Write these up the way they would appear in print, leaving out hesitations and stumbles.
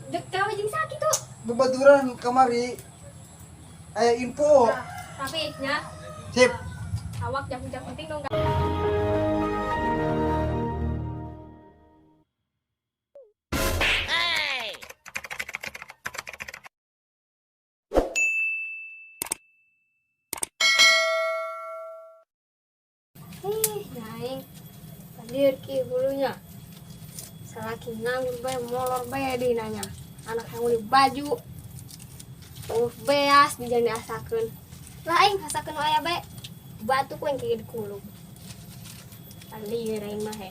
Dek gawe jeung sakitu. Babaturan kamari. Aya info. Tapi nya Sip. awak jak penting dong. Naing. Hadir ki hulunya. Salaki nganggur bae molor bae di nanya. Anak yang uli baju. Beas dijang diasakeun. Lah aing asakeun aya bae. Batu ku yang kayak dikulung. Alir aing mah he.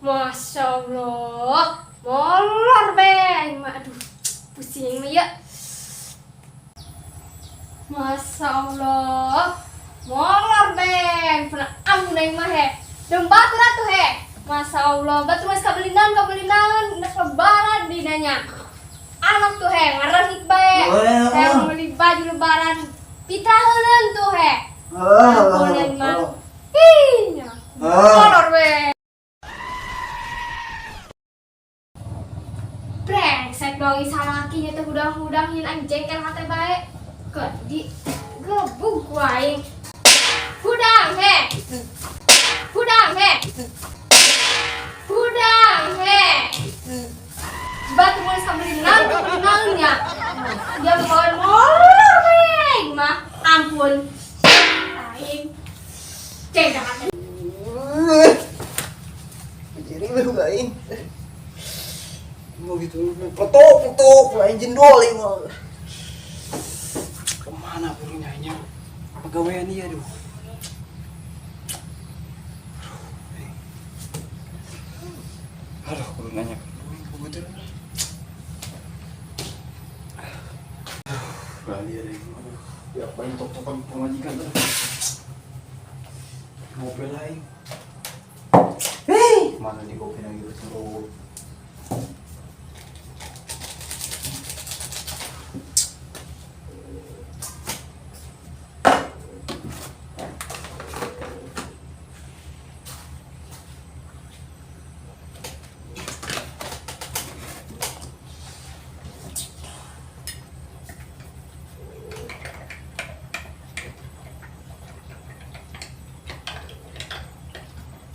Masya Allah, molor bae aing mah aduh. Pusing mah ya. Masya Allah, molor ben, pernah amun aing mah he, jeung batur atuh he. Masya Allah, batur mas kabelinan, nak lebaran dinanya. Anak tuh he, ngarengit bae, yang beli baju lebaran, pitraheun tuh he. Ampun aing mah, hinya, molor ben. Brengsek dong isalakinya teh hudang-hudangin aing jengkel hate bae. Di gebuk ku aing. Hudang he. Batu mulai sambelinang-belinangnya. Dia bawa molor aing mah. Ampun. Aing. Cendang ate. Jadi lu aing. Mau gitu. Petok aing jendol ieu mah. Kemana burungnya nya? Pegawaian dia aduh. Aduh, burungnya. Betul. Bali ada. Aduh, ya paling tok-tokan pemajikan tuh. Mobil lain. Hei, mana di kopi lagi betul.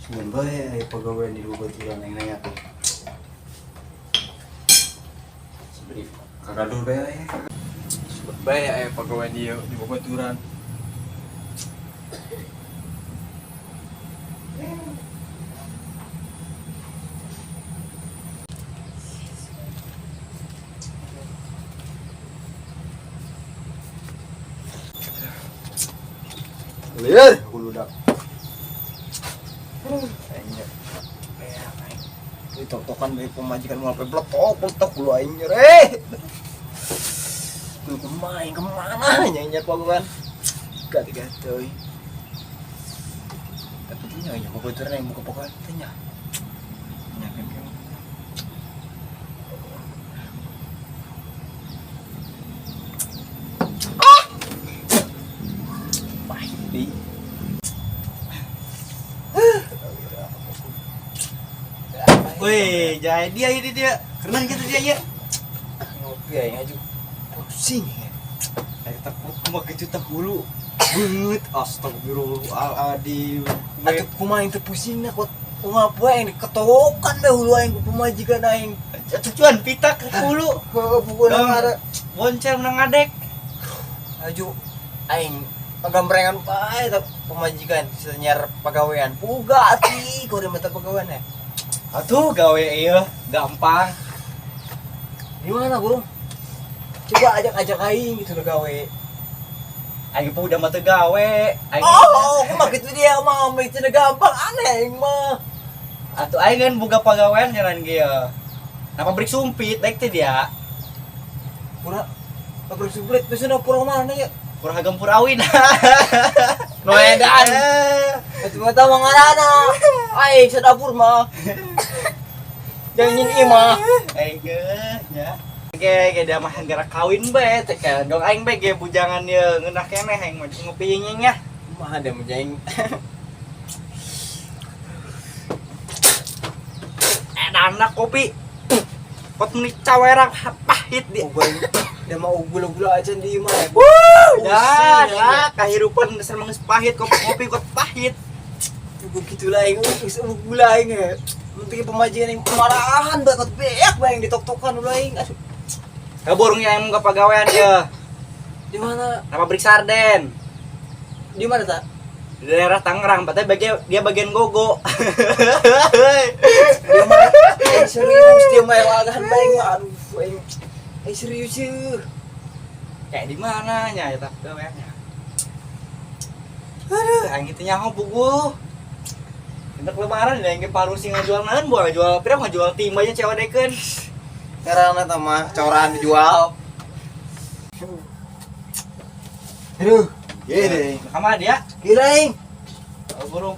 Cuman bae aya pegawai di babaturan yang nanya tuh. Sebenarnya kagaduh bae aya. Cuman bae aya pegawai di babaturan. Lihat, hulu dak. Aingnya. Tok-tokan bae pemajikan mau peletok dulu aingnya re. Tuh kemana nyanyi pagawai. Gati-gati. Tapi nya nya babaturan yang buka pokok tanya. Nyakin. Weh, jadi dia ini dia. Keren gitu dia ya. Ngopi aing aju. Pusing ya. Dari takut kumaha kitu teh hulu. Beut astagfirullahaladzim. Atuh kumaha teh pusingna kok kumaha aing ketokan dah hulu aing ku pemajikan aing. Cucuan pita ke hulu. Pokona ada Boncel menang ngadek. aju aing pagambrengan bae teh pemajikan senyar pagawean. Puga ati kore mata pagawean ya. Atuh gawe ieu gampang. Gimana, Bro? Coba ajak aing gitu gawe. Aing pun udah mah teu gawe. Aing Kumaha kitu dia mah teu gampang aneh aing mah. atuh aing kan boga pagawean jalan ge ya. Na pabrik sumpit daek teh dia. Pura pabrik sumpit biasana pura mana ya? Pura Hagempur Awin. No edan. Atuh mah tah mangarana. Aing sadapur mah. Jangan imah. Aing nya. Ge da mah gara kawin bae teh kan. Dong aing bae ge bujangan ye ngeunah keneh aing mah ngopi nya. Mah ada menjeng. anak kopi. Kot meni cawerang pahit dia. Dia mau gula-gula aja di mah. Ya, kehidupan dasar mangis pahit kopi kot pahit. Begitu lah yang gula aing. Menteri pemajian yang kemarahan banget beak bayang ditok-tokan ulah aing. Aduh. Kaburungnya yang mau pegawaian dia. Di mana? Nama pabrik sarden. Di mana tak? Di daerah Tangerang, katanya dia bagian gogo. Dia mah serius dia mah agahan bayang aduh aing. Serius sih. Kayak di mananya ya tak pegawaiannya. Aduh, aing itu nyaho puguh. Untuk lebaran ya yang paru sing ngajual naon buah ngajual pira ngajual timba aja cewek deken. Karena mah coran dijual. Aduh, gede. Sama dia. Kirain. Oh, burung.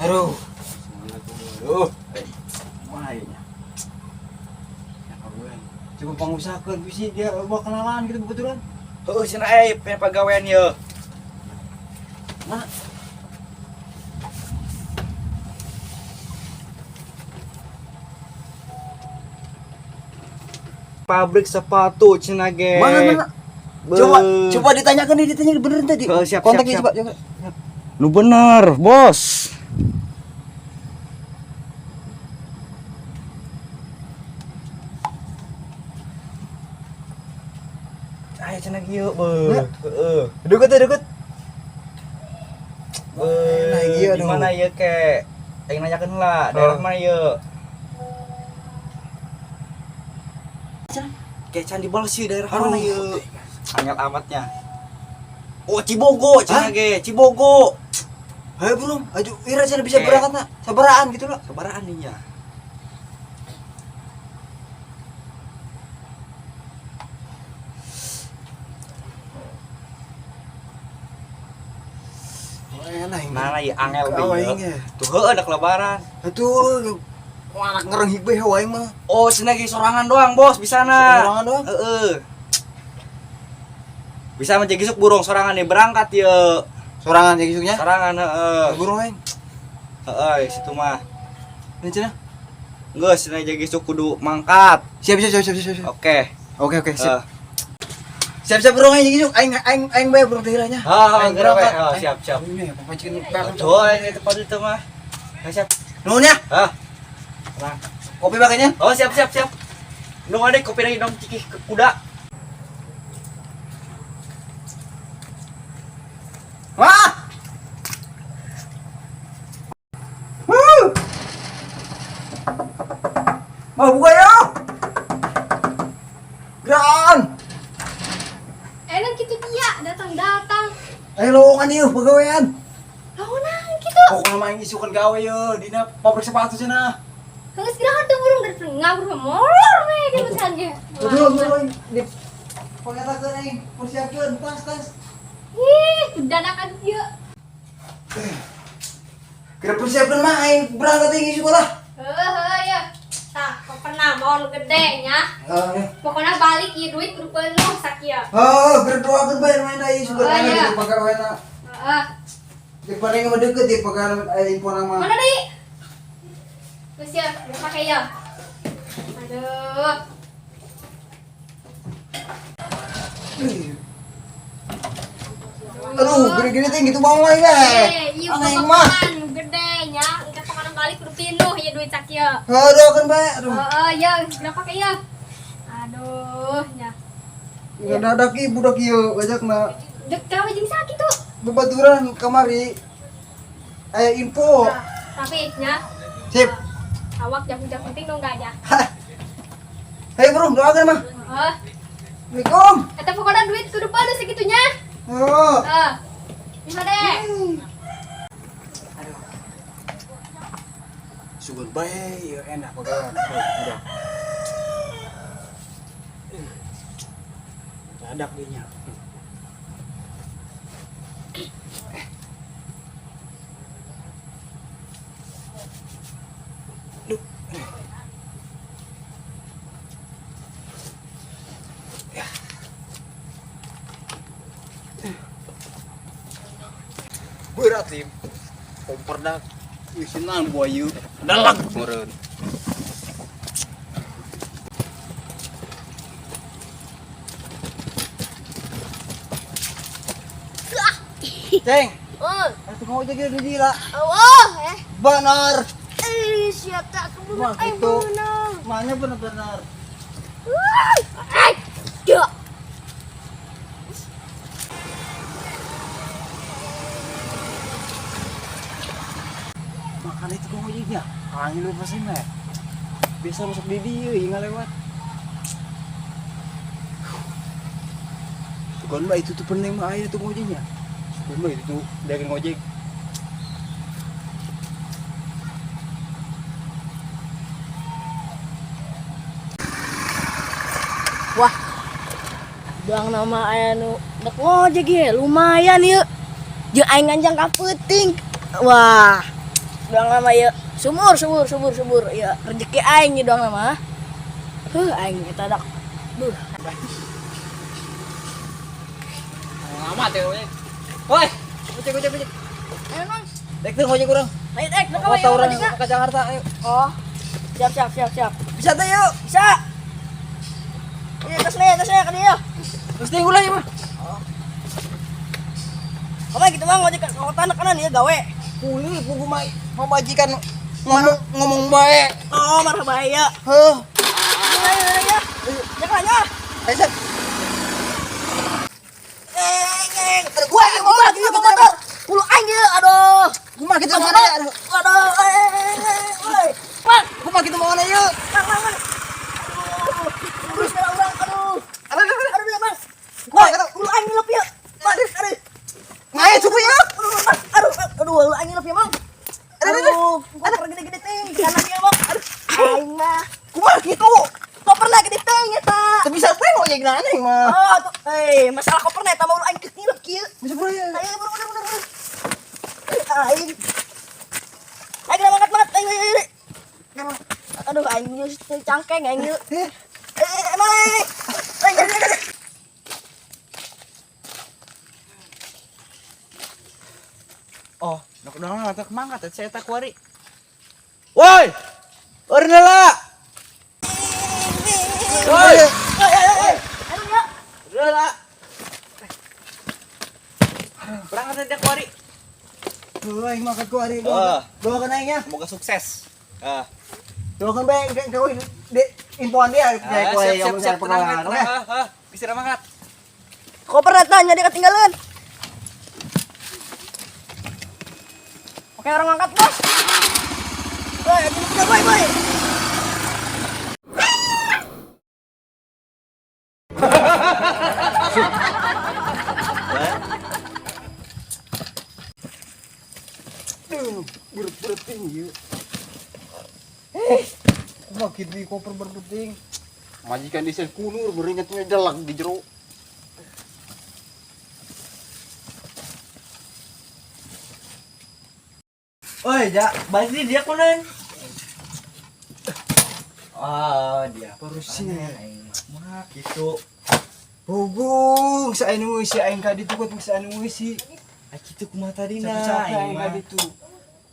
Aduh. Aduh. Mahainya. Coba pengusahakan bisi dia bawa kenalan gitu kebetulan. Heuh cenah punya pegawaian ye. Nah, Pabrik sepatu cenah ge. mana? Coba ditanyakan nih, ditanya bener tadi. Oh, siap, Kontaknya siap, coba. Lu bener, Bos. Ayo cenah kieu beuh. Heeh. Deket. Nah, iya di dong. mana ieu ke? Aing nanyakeun lah, daerah mana ieu? Kayak Candi Balsi daerah mana ieu? Angel amatnya. Oh, Cibogo, cenah ge, Cibogo. Ayo belum, ayo Ira sana bisa Oke. berangkat nak, sabaraan gitu lah. Sabaraan nih ya. Enak ini. Mana ya angel Kau be aing ieu. ya. Tuh heuh anak lebaran. Aduh, anak ngerengik be aing mah. Oh, cenah ge sorangan doang, Bos, bisa na. Sorangan doang? Heeh. Bisa menjadi sok burung sorangan nih berangkat ya. Sorangan ya kisuknya. Sorangan heeh. Burung aing. Heeh, situ mah. Ini cenah. Geus cenah jadi sok kudu mangkat. Siap. Oke. Oke, Siap. Siap burung aing kisuk. Aing bae burung tehiranya. Ah, Aing berangkat. berangkat. Oh, siap. Ini papancikeun pelak. Coy, itu pada itu mah. Siap. Nuhun ya. Ah. Tenang. Kopi makanya. Oh, siap. Lu ada kopi lagi dong cikih ke kuda. Wah! Mau buka ya? Gran! Enak gitu dia datang. Ayo lowongan yuk, pegawaian. Lawanan gitu. Pokoknya main isukan gawe yuk, dina pabrik sepatu sana. Geus gerahan tuh burung dari ngabur molor we di misalnya. Aduh, di pengetakan aing, persiapkan tas. Ih, dadakan dia. Kira persiapkan mah aing berangkat tinggi sekolah. Ya. Tah, kok pernah mau gedenya. Pokoknya balik ieu duit kudu penuh sakieu. Berdoakan bayar main aing sudah Oh, ada iya. di pegawaian. Heeh. Di paling mah deket di pegawaian info nama. Mana deui? Geus ya, udah pakai ya. Aduh. Aduh, gede-gede tinggi tuh bawang aing Iya, aing mah. pokokan gedenya. Engke pokokan balik kudu pinuh ya duit sakieu. Aduh, kan bae. Aduh. Ya, berapa pakai ya? Aduh, ya. Dadak ieu budak ieu ajakna Dek gawe jeung sakitu. bebaturan kamari. Aya info. Nah, tapi nya Sip. awak jago-jago penting dong gak aja. Hei bro, doakan mah. Heeh. Assalamualaikum. Eta pokoknya duit kudu pada segitunya. Oh. Lima deh. Sugun bae, ya enak pegawaian. Udah. Dadak dia nya. berat sih. Kompor dah isinan buayu. Dalag meureun. Ceng, Oh, atuh mau jadi di dia. oh, Benar. siap tak Wah, kebunuh. gitu. Mana benar-benar. Ya. Makan itu kok aja. Angin lu pasti mah. Bisa masuk di dia, ingat lewat. Tukang mbak itu tuh penting mah aja tuh ngojeknya. Tukang mbak itu tuh dagang ngojek. Wah, bang nama aya nu dek ngojek ya, lumayan ya. Jeung aing nganjang ka peuting. Wah, bang nama ya sumur ya rezeki aing ya doang nama. Aing eta dak. Duh, Amat ya ngojek. Woi, ngojek. emang Dek tuh ngojek urang. ayo dek, nu Kota urang ka ke Jakarta ayo. Oh, siap. Bisa teh yuk. Bisa. Ini tasnya ka dieu. Terus tinggal aja mah. Apa gitu bang ngojek ka kota kanan ya gawe. Kulit gua mah majikan ngomong baik. Oh, marah bahaya. Heuh. Ayo ya. Jangan ya. Ayo. Aduh, gua yang motor, gua motor. Puluh aing ya, aduh. Gua mah gitu mau aduh. Aduh, woi. Bang, Gua mah gitu mau yuk. bang. Terus kena urang, aduh. Aduh, ya, Bang. Woi, Puluh aing ngilep ya. Bang, aduh. ngain suku ya. Aduh, lu aing ngilep ya, Bang. Aduh, koper gede-gede ting. Kanan ya, Bang. Aduh, aing mah. Gua mah gitu. Koper lagi di ting eta. Tapi bisa teh ngojek naneng mah. Oh, tuh. Masalah kopernya eta mau lu aing ngilep kieu. Bisa bro ya. Ayo, bener. Aing. Aing udah banget. Ayo. Aduh, aing nyus cangkeng aing yuk. Emang. Oh, nak udah tak mangkat saya tak kuari. Woi! Ornela. Woi! Aduh ya. Ornela. Berangkat aja kuari. Tuh, aing makan kuari Oh. doakan aing ya. Semoga sukses. Doakan bae kau de infoan dia kayak kau yang siap, pengalaman. tenang. Bisa mangkat. Koper datanya dia ketinggalan. Oke, orang angkat, Bos. Woi, boy. Berat tinggi. Makin di koper berpenting. Majikan desain kunur beringatnya dalang di jero. Oi, ja, balik dia kunen. Dia Perusin ya. mah gitu. Hubung sa anu si aing ka ditu kut sa anu si. Kitu kumaha tadina. Capek aing ka ditu.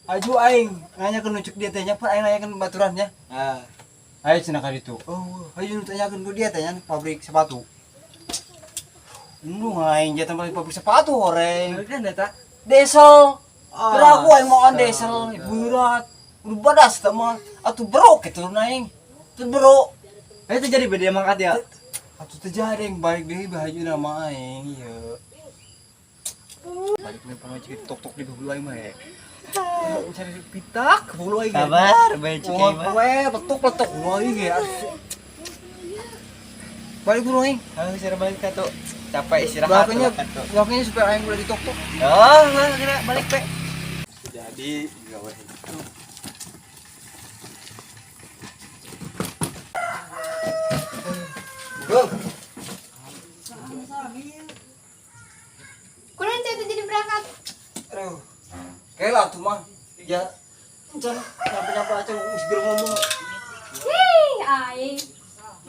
Aju aing nganyakeun nucuk dia teh nya, aing nanyakeun baturannya. Ayo cenah ka ditu. Oh, ayo nu tanyakeun ku dia teh nya pabrik sepatu. Lu aing jatan balik pabrik sepatu horeng. Kan data. Desel. Beraku aing mau on desel berat. Udah badas teh mah. Atuh bro kitu naing. Tuh bro. Itu jadi beda mangkat ya. Atuh terjadi yang balik deui baju nama aing ieu. Balik nih pamajikan tok-tok di bulu aing mah ya. Cari pitak bulu aing. Kabar, bae Cukai mah. petuk bulu aing ya. Balik bulu aing. Harus cara balik ka tuh. Capek istirahat. Belakangnya supaya aing udah ditok-tok. Oh, kira balik pe. Jadi gawe itu. Go. Kulen saya jadi berangkat. Aduh. Kela tuh mah. Ya. Encan nyapa aja segera ngomong. Hei, aing.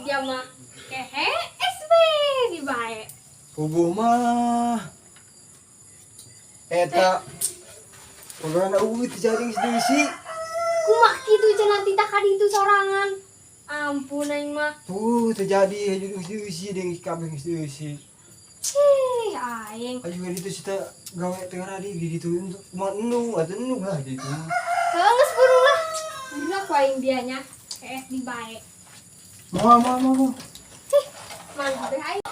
Dia mah kehe SB di bae. Hugo mah eta Orang nak uwi terjadi sih. Kumak gitu jangan tidak kadi itu sorangan. Ampun aing mah. Tuh terjadi sih dengan kabeh sih. Cih, aing. Ayo itu kita gawe tengah hari gitu untuk manu atau nu lah gitu. Geus burung lah. Burung aku aing dianya. Kayak di bae. Mau. Cih, mantap deh aing.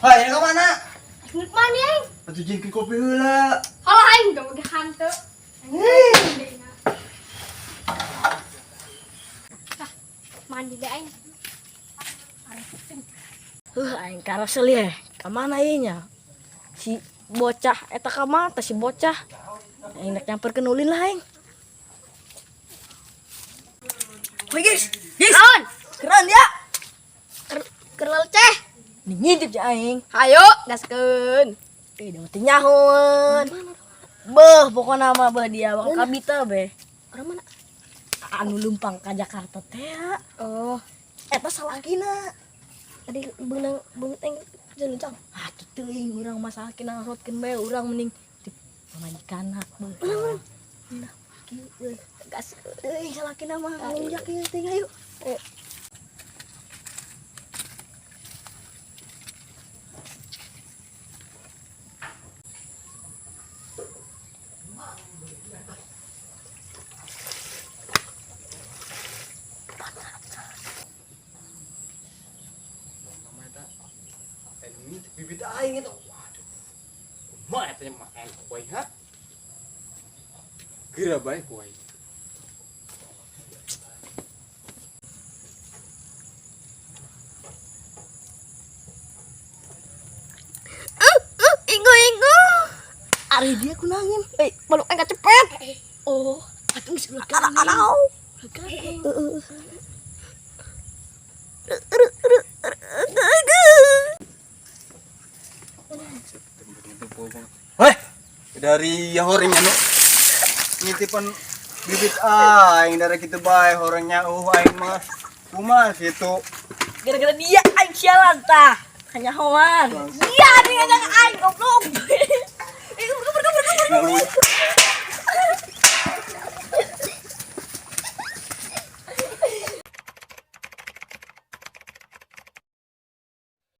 Hai, yang mana? Ingat mana aing? Atuh jengkel kopi heula. Halo aing udah udah hantu. Mandi deh aing. Aing karasel ya. Kamana ieu nya? Si bocah eta ka mata si bocah. Aing nak nyamperkeun ulin lah aing. Woi guys. Naon? Keren ya. Kerel ceh. Ngintip ya aing. Hayo gaskeun. Ih, udah mati nyahun. Beuh, pokoknya mah beuh dia bang kabita be. Orang mana? Anu lempang ka Jakarta teh. Oh, Eta salakina. tadi beunang beunang jaluncang. Ah, tuh teuing urang masalah kina ngarotkeun bae urang mending di pamajikanna beuh. Nah, kieu gas euy salakina mah ngunjak ieu teh ayo. Bibit aing itu. Waduh. Kumaha eta mah aing kuai ha? Geura bae kuai. Inggo. Ari dia kunangin. Baluk aing cepet. Oh, atuh geus lekan. Aduh. Hei, dari horengnya nu ngitipan bibit aing dari kitu bae horengnya aing mah kumaha situ. Gara-gara dia aing sialan tah. Hanya hoan. Iya, dia ngajak aing goblok. Lalu